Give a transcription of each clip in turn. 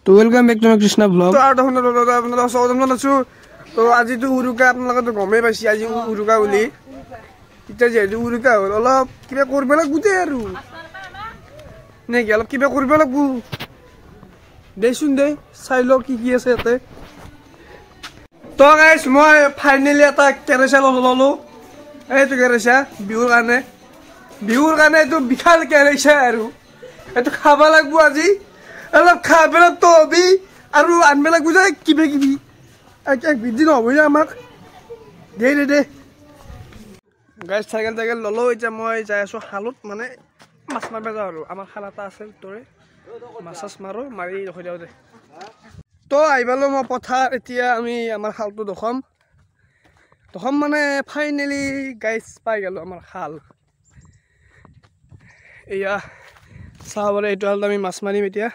তো welcome back to my Krishna blog. তো আৰু আপোনালোকৰ স্বাগতম আছো। তো আজিতো উৰুকা আপোনালোকে গমেই পাইছে আজি উৰুকা বুলি। এতিয়া যিহেতু উৰুকা হ'ল অলপ কিবা কৰিব লাগিব দে আৰু নেকি অলপ কিবা কৰিব লাগিব দেচোন দে চাই লওঁ কি কি আছে ইয়াতে। তো গাইছ মই ফাইনেলি এটা কেৰেচা ল'লোঁ। এইটো কেৰেচা বিহুৰ কাৰণে এইটো বিশাল কেৰেচা আৰু এইটো খাব লাগিব আজি অলপ খাই পেলাই তো হবি আৰু আনব লাগিব যে কিবা কিবি এক বিধি নহ'ব যে আমাক দে গাইছ চাইকেল ল'লোঁ। এতিয়া মই যাই আছোঁ খালত মানে মাছ মাৰিব যাওঁ আৰু আমাৰ খাল এটা আছে তোৰে মাছ চাছ মাৰোঁ মাৰি ৰখি দিওঁ দে। তো আহিপালোঁ মই পথাৰ। এতিয়া আমি আমাৰ খালটো দখম মানে ফাইনেলি গাইছ পাই গ'লোঁ আমাৰ খাল। এয়া চাব পাৰে এইটো হালত আমি মাছ মাৰিম এতিয়া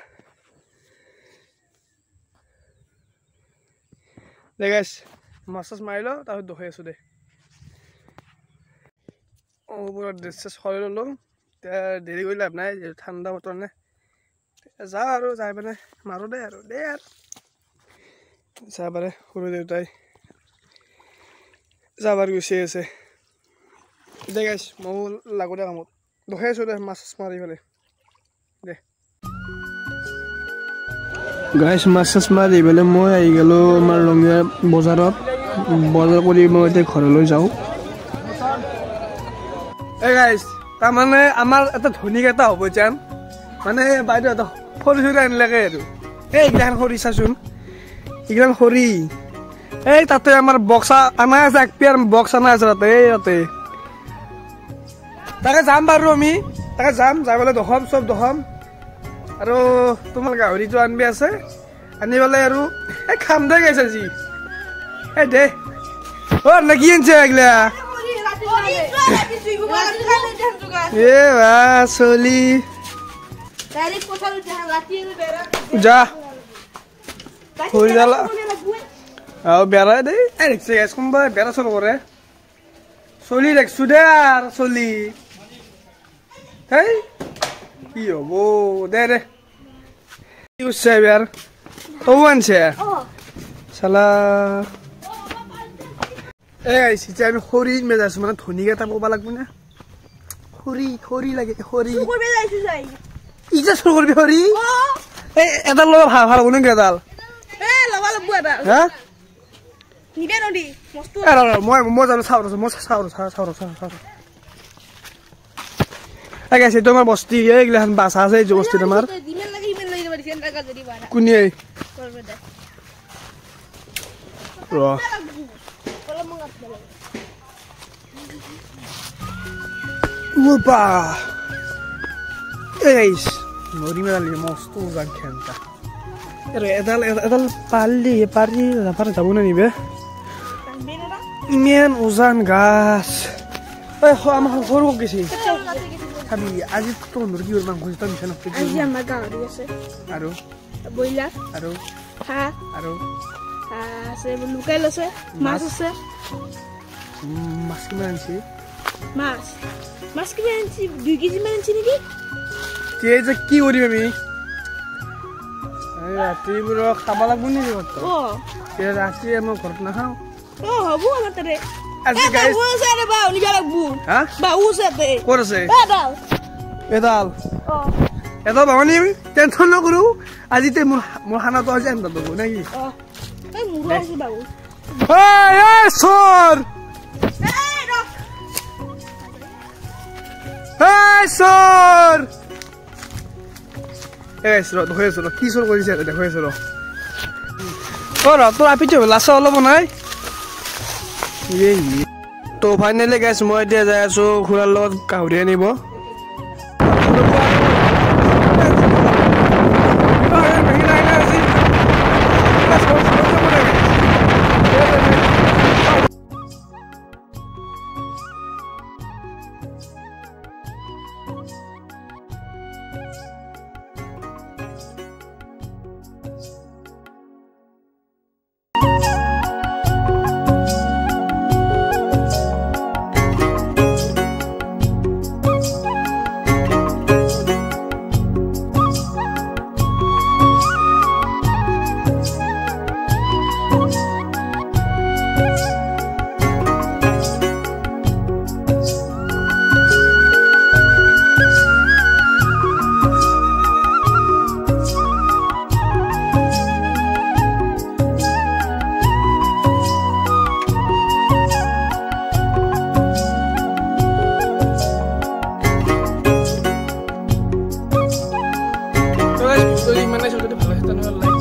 দে গাইছ মাছ চাছ মাৰি লওঁ তাৰপিছত দখি আছোঁ দে। পুৰা ড্ৰেছ চেছ কৰি ল'লোঁ। এতিয়া দেৰি কৰি লাভ নাই ঠাণ্ডা বতৰ নে যাওঁ আৰু যাই পেলাই মাৰোঁ দে আৰু চাব পাৰে সৰু দেউতাই যাবাৰ গুচি আছে দে গাইছ ময়ো লাগো দে কামত দখি আছোঁ দে মাছ মাৰি পেলাই দে। গাইছ মাছ চাছ মাৰি পেলাই মই আহি গ'লোঁ আমাৰ ৰঙিয়া বজাৰত। বজাৰ কৰি মই এতিয়া ঘৰলৈ যাওঁ। এই গাইছ তাৰমানে আমাৰ এটা ধনীক এটা হ'ব যেন মানে বাইদেউ এটা খৰি চৰি আনিলাকে আৰু এইগিলাখান খৰি চাচোন এইগিলাখান খৰি এই তাতে আমাৰ বক্স অনা আছে এক পেয়াৰ বক্স অনা আছে তাতে তাকে যাম বাৰু আমি তাকে যাই পেলাই দখম চব দখম আৰু তোমাৰ গাহৰিটো আনবি আছে আনি পেলাই আৰু এই খাম দে গাইছ আজি এই দে নে কি আনিছে এইগিলা এ বা চলি যা খৰিডাল আৰু বেৰা দেই দেখিছে গাইছ কোনোবাই বেৰা চল কৰে চলি দেখিছো দে আৰু চলি হেই কি হ'ব দে কি কৰিছে এবাৰ তবু আনছে চালা এই আহিছে এতিয়া আমি খৰি মেজ আছো মানে ধনীক এটা পাব লাগিব না খৰি লাগে খৰি ইটা চুৰ কৰিবি খৰি এই এডাল ল'ব ভাল হ'ব নেকি এডাল মই জানো চাওঁ গাইছে এইটো আমাৰ বস্তি এইগিলাখান বাছা আছে এইটো বস্তিত আমাৰ কোনে Opa! Eis, nori me dali mostu uzan kenta. Edal pari jabun ni be. Imian uzan gas. Ama horu gisi. Kami aji to nori urban gojita misana. Aji amar gahari ase. Aro. Boiler. Aro. Ha. Aro. Se local ase. Mas ase. Mas kiman si? Mas kiman si 2 kg man si niki? Ke je ki kori ami? Ai rati buro khaba lagbo ni goto. Ke rati amo ghort na khao. Hobo amar tare. Aji guys. Bawu se re bawu ni lagbo. Ha? Bawu se te. Kor ase? Edal. Edal bawani ami tension no kuru. Aji te mur khana to aji anda dobo naki? Ei muro ase bawu. Hey sor! Hey sor! Sir, দেখো এসো কি সর করিছে দেখো এসো তোর আপিটো লাসা অলপ নাই তো ফাইনালি গাইছ মই এতিয়া যাই আছো খুৰাৰ লগত গাহৰি আনিব। ভিডিঅ'টো ইমানেই যদি ভাল লাগিছে তেনেহ'লে লাইক